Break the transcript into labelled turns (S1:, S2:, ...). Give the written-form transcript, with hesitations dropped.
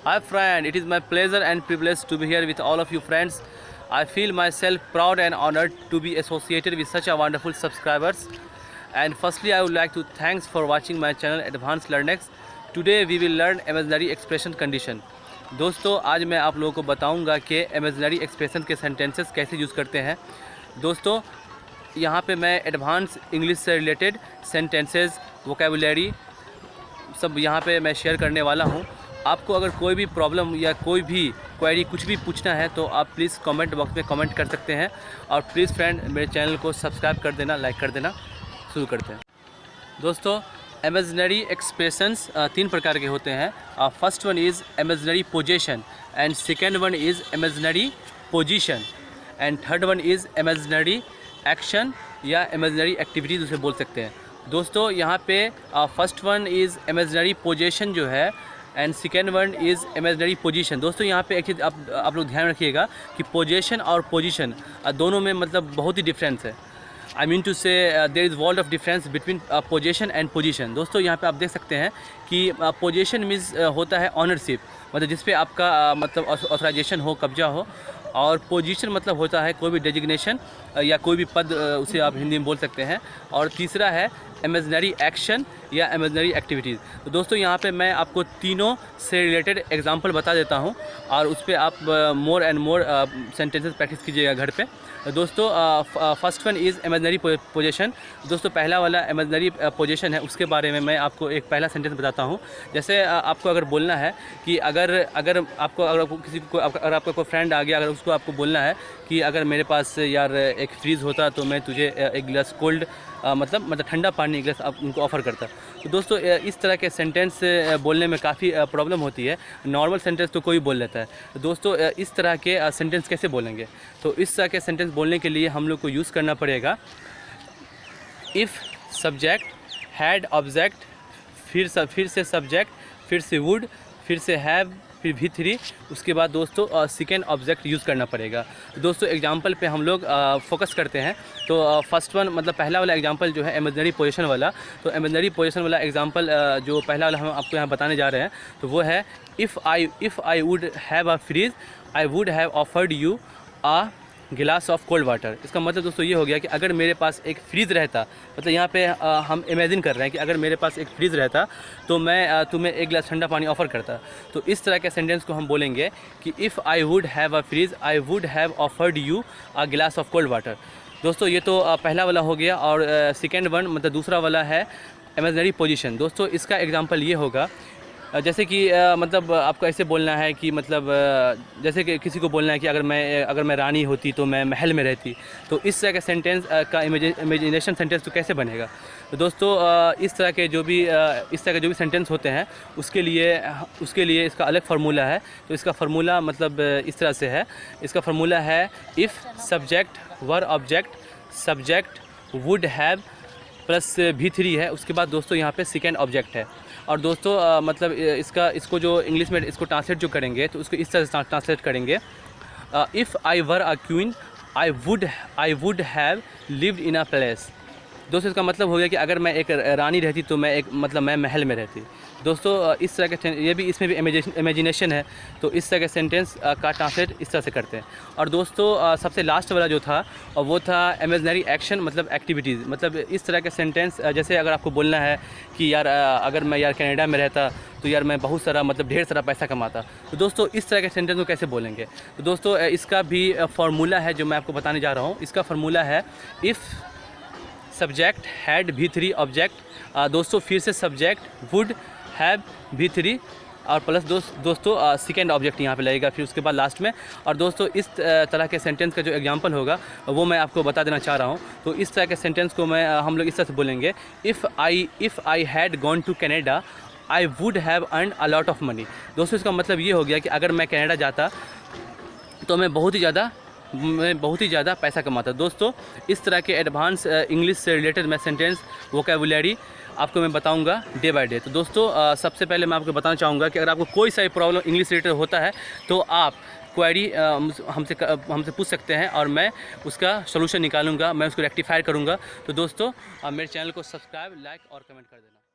S1: Hi friend, it is my pleasure and privilege to be here with all of you friends. I feel myself proud and honored to be associated with such a wonderful subscribers. And firstly, I would like to thanks for watching my channel Advanced LearnX. Today we will learn imaginary expression condition. दोस्तों आज मैं आप लोगों को बताऊंगा कि imaginary expression के sentences कैसे यूज़ करते हैं। दोस्तों यहाँ पे मैं एडवांस इंग्लिश से रिलेटेड सेंटेंसेस, वोकेबुलरी सब यहाँ पे मैं शेयर करने वाला हूँ। आपको अगर कोई भी प्रॉब्लम या कोई भी क्वेरी कुछ भी पूछना है तो आप प्लीज़ कमेंट बॉक्स में कमेंट कर सकते हैं। और प्लीज़ फ्रेंड मेरे चैनल को सब्सक्राइब कर देना, लाइक कर देना। शुरू करते हैं। दोस्तों इमेजिनरी एक्सप्रेशंस तीन प्रकार के होते हैं। First one is imaginary position and second one is imaginary position and third one is imaginary action या इमेजिनरी एक्टिविटीज़ उसे बोल सकते हैं। दोस्तों यहाँ पे first one is imaginary position जो है and second one is imaginary position. दोस्तों यहाँ पे एक चीज़ आप लोग ध्यान रखिएगा कि पोजीशन और पोजीशन दोनों में मतलब बहुत ही डिफरेंस है। I mean to say there is world of difference between position and position. दोस्तों यहाँ पे आप देख सकते हैं कि पोजीशन मीन्स होता है ऑनरशिप, मतलब जिस पे आपका मतलब ऑथराइजेशन हो, कब्जा हो। और पोजीशन मतलब होता है कोई भी डेजिग्नेशन या कोई भी पद, उसे आप हिंदी में बोल सकते हैं। और तीसरा है इमेजिनरी एक्शन या इमेजिनरी एक्टिविटीज़। तो दोस्तों यहाँ पे मैं आपको तीनों से रिलेटेड एग्जांपल बता देता हूँ और उस पर आप more and more sentences practice कीजिएगा घर पे। दोस्तों first one is imaginary position. दोस्तों पहला वाला इमेजिनरी पोजीशन है, उसके बारे में मैं आपको एक पहला सेंटेंस बताता हूँ। जैसे आपको अगर बोलना है कि अगर आपका कोई फ्रेंड आ गया, अगर उसको आपको बोलना है कि अगर मेरे पास यार एक फ्रीज़ होता तो मैं तुझे एक गिलास कोल्ड मतलब ठंडा पानी गिलास आप उनको ऑफ़र करता। तो दोस्तों इस तरह के सेंटेंस बोलने में काफ़ी प्रॉब्लम होती है। नॉर्मल सेंटेंस तो कोई बोल लेता है। तो दोस्तों इस तरह के सेंटेंस कैसे बोलेंगे? तो इस तरह के सेंटेंस बोलने के लिए हम लोग को यूज़ करना पड़ेगा इफ़ सब्जेक्ट हैड ऑब्जेक्ट, फिर से सब्जेक्ट, फिर से वुड, फिर से हैव, फिर भी3, उसके बाद दोस्तों सेकेंड ऑब्जेक्ट यूज़ करना पड़ेगा। तो दोस्तों एग्जांपल पे हम लोग फोकस करते हैं। तो फर्स्ट वन मतलब पहला वाला एग्जांपल जो है इमेजिनरी पोजीशन वाला। तो इमेजिनरी पोजीशन वाला एग्जांपल जो पहला वाला हम आपको यहाँ बताने जा रहे हैं तो वो है if I would have a fridge I would have offered you a glass of cold water. इसका मतलब दोस्तों ये हो गया कि अगर मेरे पास एक फ्रीज़ रहता, मतलब यहाँ पे हम इमेजिन कर रहे हैं कि अगर मेरे पास एक फ्रीज़ रहता तो मैं तुम्हें एक गिलास ठंडा पानी ऑफ़र करता। तो इस तरह के सेंटेंस को हम बोलेंगे कि if I would have a fridge I would have offered you a glass of cold water. दोस्तों ये तो पहला वाला हो गया। और सेकेंड वन मतलब दूसरा वाला है इमेजिनरी पोजीशन। दोस्तों इसका एग्जांपल ये होगा जैसे कि मतलब आपको ऐसे बोलना है कि मतलब जैसे कि किसी को बोलना है कि अगर मैं रानी होती तो मैं महल में रहती। तो इस तरह के सेंटेंस का इमेजिनेशन सेंटेंस तो कैसे बनेगा? तो दोस्तों इस तरह के जो भी सेंटेंस होते हैं उसके लिए इसका अलग फार्मूला है। तो इसका फार्मूला मतलब इस तरह से है। इसका फार्मूला है if subject were object subject would have plus भी3 है, उसके बाद दोस्तों यहाँ पे सेकेंड ऑब्जेक्ट है। और दोस्तों मतलब इसको जो इंग्लिश में इसको ट्रांसलेट जो करेंगे तो उसको इस तरह से ट्रांसलेट करेंगे if I were a queen I would have lived in a palace. दोस्तों इसका मतलब हो गया कि अगर मैं एक रानी रहती तो मैं महल में रहती। दोस्तों इस तरह के ये भी इसमें भी इमेजिनेशन है। तो इस तरह के सेंटेंस का ट्रांसलेट इस तरह से करते हैं। और दोस्तों सबसे लास्ट वाला जो था वो था इमेजिनरी एक्शन मतलब एक्टिविटीज़। मतलब इस तरह के सेंटेंस जैसे अगर आपको बोलना है कि यार अगर मैं यार कनाडा में रहता तो यार मैं बहुत सारा मतलब ढेर सारा पैसा कमाता। तो दोस्तों इस तरह के सेंटेंस को कैसे बोलेंगे? तो दोस्तों इसका भी फार्मूला है जो मैं आपको बताने जा रहा हूँ। इसका फार्मूला है इफ़ सब्जेक्ट हैड भी3 ऑब्जेक्ट। दोस्तों फिर से सब्जेक्ट वुड हैव भी3 और प्लस दोस्तों सेकेंड ऑब्जेक्ट यहाँ पे लगेगा फिर उसके बाद लास्ट में। और दोस्तों इस तरह के सेंटेंस का जो एग्जांपल होगा वो मैं आपको बता देना चाह रहा हूँ। तो इस तरह के सेंटेंस को हम लोग इस तरह से बोलेंगे if I had gone to Canada I would have earn a lot of money. दोस्तों इसका मतलब ये हो गया कि अगर मैं कनाडा जाता तो मैं बहुत ही ज़्यादा पैसा कमाता। दोस्तों इस तरह के एडवांस इंग्लिश से रिलेटेड मैं सेंटेंस वोकेबुलरी आपको मैं बताऊंगा डे बाय डे। तो दोस्तों सबसे पहले मैं आपको बताना चाहूँगा कि अगर आपको कोई सा भी प्रॉब्लम इंग्लिश रिलेटेड होता है तो आप क्वेरी हमसे पूछ सकते हैं और मैं उसका सोल्यूशन निकालूंगा, मैं उसको रेक्टिफाई करूँगा। तो दोस्तों मेरे चैनल को सब्सक्राइब, लाइक और कमेंट कर देना।